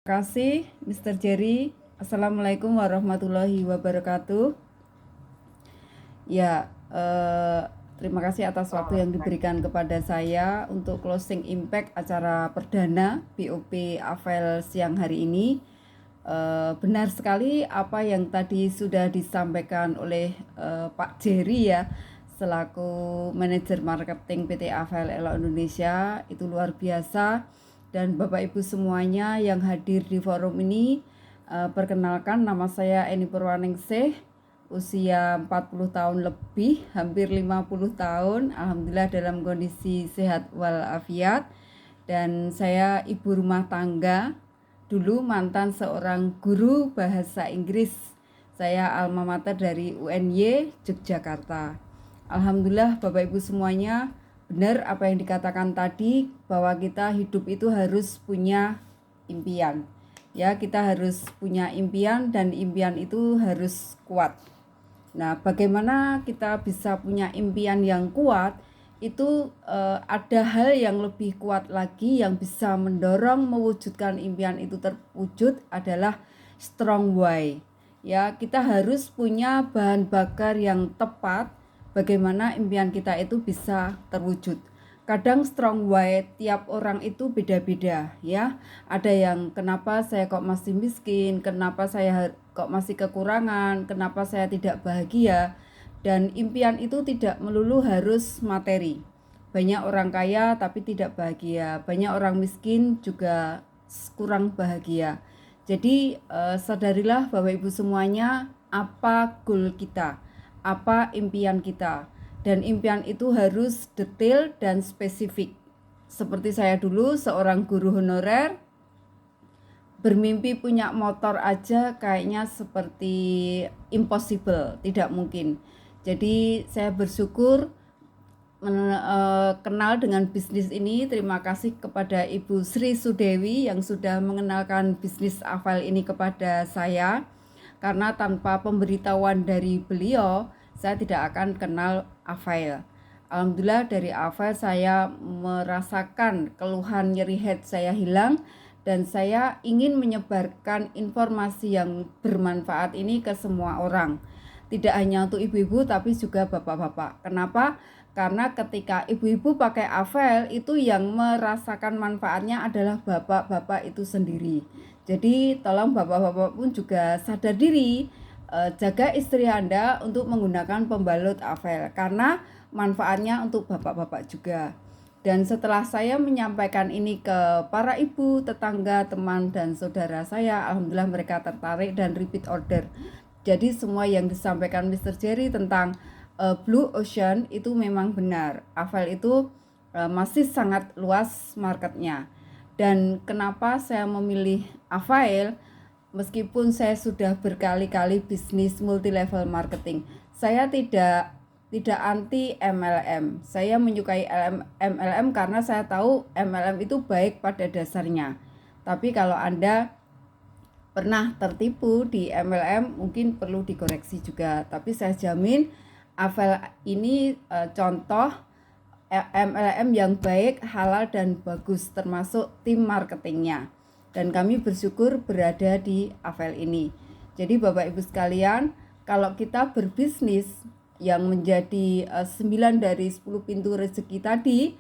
Terima kasih Mr. Jerry. Assalamualaikum warahmatullahi wabarakatuh. Ya, terima kasih atas waktu yang diberikan kepada saya untuk closing impact acara perdana BOP AVEL siang hari ini. Benar sekali apa yang tadi sudah disampaikan oleh Pak Jerry ya, selaku manajer marketing PT AVEL Elok Indonesia. Itu luar biasa. Dan Bapak Ibu semuanya yang hadir di forum ini, perkenalkan nama saya Eni Purwaningsih, usia 40 tahun lebih, hampir 50 tahun, alhamdulillah dalam kondisi sehat walafiat. Dan saya ibu rumah tangga, dulu mantan seorang guru bahasa Inggris. Saya alma mater dari UNY Yogyakarta. Alhamdulillah Bapak Ibu semuanya, benar apa yang dikatakan tadi, bahwa kita hidup itu harus punya impian. Ya, kita harus punya impian dan impian itu harus kuat. Nah, bagaimana kita bisa punya impian yang kuat? Itu ada hal yang lebih kuat lagi yang bisa mendorong mewujudkan impian itu terwujud adalah strong why. Ya, kita harus punya bahan bakar yang tepat bagaimana impian kita itu bisa terwujud. Kadang strong why tiap orang itu beda-beda ya. Ada yang kenapa saya kok masih miskin, kenapa saya kok masih kekurangan, kenapa saya tidak bahagia. Dan impian itu tidak melulu harus materi. Banyak orang kaya tapi tidak bahagia, banyak orang miskin juga kurang bahagia. Jadi sadarilah Bapak Ibu semuanya, apa goal kita, apa impian kita. Dan impian itu harus detail dan spesifik. Seperti saya dulu seorang guru honorer, bermimpi punya motor aja kayaknya seperti impossible, tidak mungkin. Jadi saya bersyukur kenal dengan bisnis ini. Terima kasih kepada Ibu Sri Sudewi yang sudah mengenalkan bisnis AVEL ini kepada saya. Karena tanpa pemberitahuan dari beliau, saya tidak akan kenal AVEL. Alhamdulillah dari AVEL saya merasakan keluhan nyeri head saya hilang, dan saya ingin menyebarkan informasi yang bermanfaat ini ke semua orang. Tidak hanya untuk ibu-ibu tapi juga bapak-bapak. Kenapa? Karena ketika ibu-ibu pakai AVEL, itu yang merasakan manfaatnya adalah bapak-bapak itu sendiri. Jadi tolong bapak-bapak pun juga sadar diri, jaga istri Anda untuk menggunakan pembalut AVEL karena manfaatnya untuk bapak-bapak juga. Dan setelah saya menyampaikan ini ke para ibu, tetangga, teman, dan saudara saya, alhamdulillah mereka tertarik dan repeat order. Jadi semua yang disampaikan Mr. Jerry tentang Blue Ocean itu memang benar. AVEL itu masih sangat luas marketnya. Dan kenapa saya memilih AVEL? Meskipun saya sudah berkali-kali bisnis multi level marketing, saya tidak anti MLM. Saya menyukai MLM karena saya tahu MLM itu baik pada dasarnya. Tapi kalau Anda pernah tertipu di MLM, mungkin perlu dikoreksi juga. Tapi saya jamin AVEL ini contoh MLM yang baik, halal, dan bagus, termasuk tim marketingnya. Dan kami bersyukur berada di AVEL ini. Jadi Bapak Ibu sekalian, kalau kita berbisnis yang menjadi 9 dari 10 pintu rezeki tadi,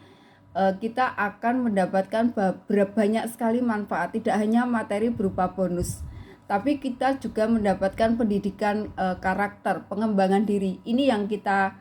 kita akan mendapatkan banyak sekali manfaat. Tidak hanya materi berupa bonus, tapi kita juga mendapatkan pendidikan karakter, pengembangan diri. Ini yang kita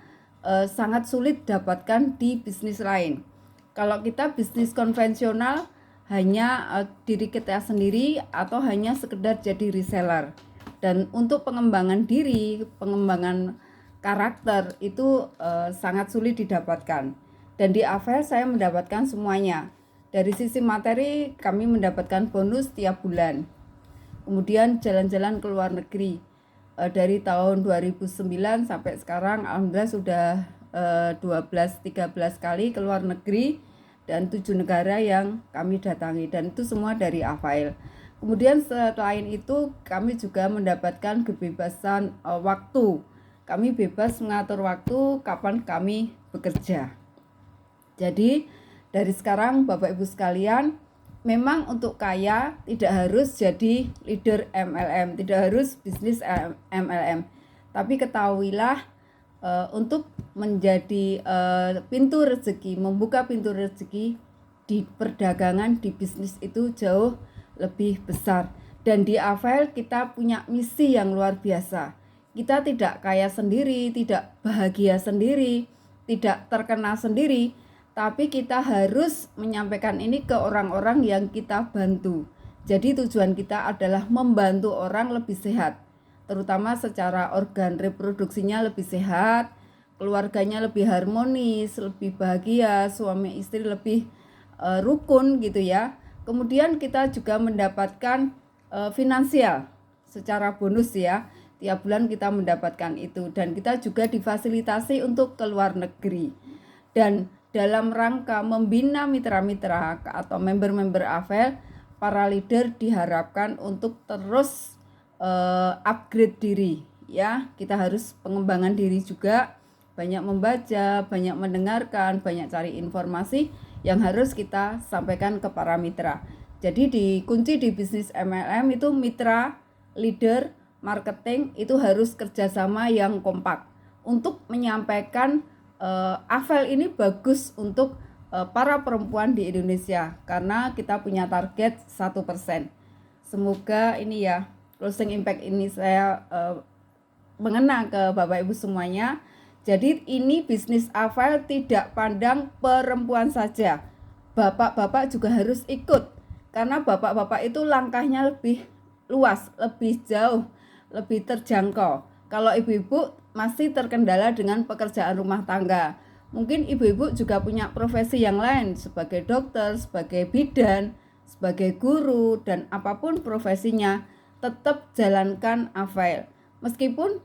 sangat sulit dapatkan di bisnis lain. Kalau kita bisnis konvensional, hanya diri kita sendiri atau hanya sekedar jadi reseller. Dan untuk pengembangan diri, pengembangan karakter itu sangat sulit didapatkan. Dan di AVEL saya mendapatkan semuanya. Dari sisi materi kami mendapatkan bonus tiap bulan. Kemudian jalan-jalan ke luar negeri. Dari tahun 2009 sampai sekarang alhamdulillah sudah 12-13 kali ke luar negeri dan 7 negara yang kami datangi, dan itu semua dari AVEL. Kemudian selain itu kami juga mendapatkan kebebasan waktu. Kami bebas mengatur waktu kapan kami bekerja. Jadi dari sekarang Bapak Ibu sekalian, memang untuk kaya tidak harus jadi leader MLM, tidak harus bisnis MLM. Tapi ketahuilah untuk menjadi pintu rezeki, membuka pintu rezeki di perdagangan, di bisnis itu jauh lebih besar. Dan di Avail kita punya misi yang luar biasa. Kita tidak kaya sendiri, tidak bahagia sendiri, tidak terkenal sendiri, tapi kita harus menyampaikan ini ke orang-orang yang kita bantu. Jadi tujuan kita adalah membantu orang lebih sehat, terutama secara organ reproduksinya lebih sehat, keluarganya lebih harmonis, lebih bahagia, suami istri lebih rukun gitu ya. Kemudian kita juga mendapatkan finansial secara bonus ya. Tiap bulan kita mendapatkan itu, dan kita juga difasilitasi untuk ke luar negeri. Dan dalam rangka membina mitra-mitra atau member-member Avail, para leader diharapkan untuk terus upgrade diri ya. Kita harus pengembangan diri juga, banyak membaca, banyak mendengarkan, banyak cari informasi yang harus kita sampaikan ke para mitra. Jadi kunci di bisnis MLM itu mitra, leader, marketing itu harus kerjasama yang kompak untuk menyampaikan Avail ini bagus untuk para perempuan di Indonesia, karena kita punya target 1%. Semoga ini ya, closing impact ini saya mengena ke Bapak Ibu semuanya. Jadi ini bisnis Avail tidak pandang perempuan saja, bapak-bapak juga harus ikut, karena bapak-bapak itu langkahnya lebih luas, lebih jauh, lebih terjangkau. Kalau ibu-ibu masih terkendala dengan pekerjaan rumah tangga, mungkin ibu-ibu juga punya profesi yang lain, sebagai dokter, sebagai bidan, sebagai guru, dan apapun profesinya, tetap jalankan Avail. Meskipun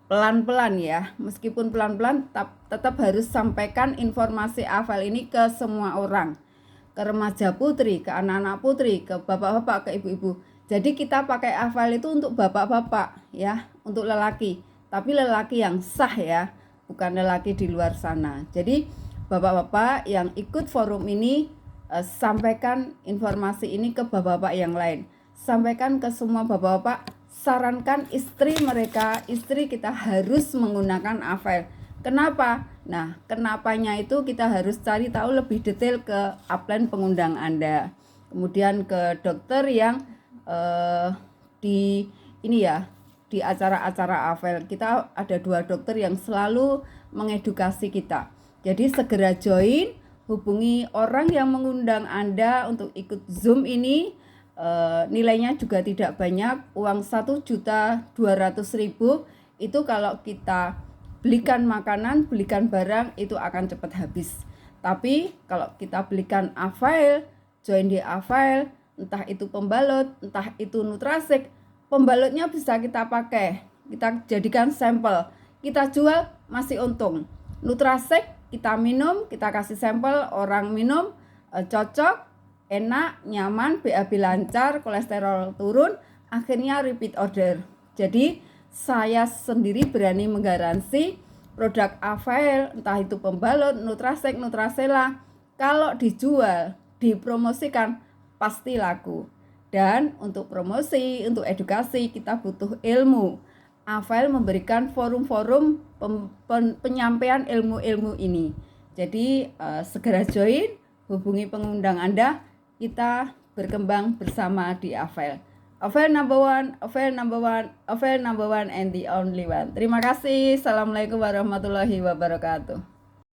pelan-pelan ya, meskipun pelan-pelan tetap harus sampaikan informasi Avail ini ke semua orang, ke remaja putri, ke anak-anak putri, ke bapak-bapak, ke ibu-ibu. Jadi kita pakai Avail itu untuk bapak-bapak ya, untuk lelaki, tapi lelaki yang sah ya, bukan lelaki di luar sana. Jadi bapak-bapak yang ikut forum ini, sampaikan informasi ini ke bapak-bapak yang lain. Sampaikan ke semua bapak-bapak, sarankan istri mereka, istri kita harus menggunakan Avail. Kenapa? Nah, kenapanya itu kita harus cari tahu lebih detail ke upline pengundang Anda. Kemudian ke dokter yang di ini ya, di acara-acara Avail kita ada 2 dokter yang selalu mengedukasi kita. Jadi segera join, hubungi orang yang mengundang Anda untuk ikut Zoom ini. Nilainya juga tidak banyak, uang 1.200.000 itu kalau kita belikan makanan, belikan barang itu akan cepat habis. Tapi kalau kita belikan Avail, join di Avail, entah itu pembalut, entah itu Nutrasik, pembalutnya bisa kita pakai, kita jadikan sampel, kita jual masih untung. Nutrasik kita minum, kita kasih sampel, orang minum cocok, enak, nyaman, BAB lancar, kolesterol turun, akhirnya repeat order. Jadi saya sendiri berani menggaransi produk Avail, entah itu pembalut, Nutrasik, Nutrasela, kalau dijual, dipromosikan, pasti laku. Dan untuk promosi, untuk edukasi kita butuh ilmu. Avail memberikan forum-forum penyampaian ilmu-ilmu ini. Jadi segera join, hubungi pengundang Anda, kita berkembang bersama di Avail. Avail number one, Avail number one, Avail number one and the only one. Terima kasih. Assalamualaikum warahmatullahi wabarakatuh.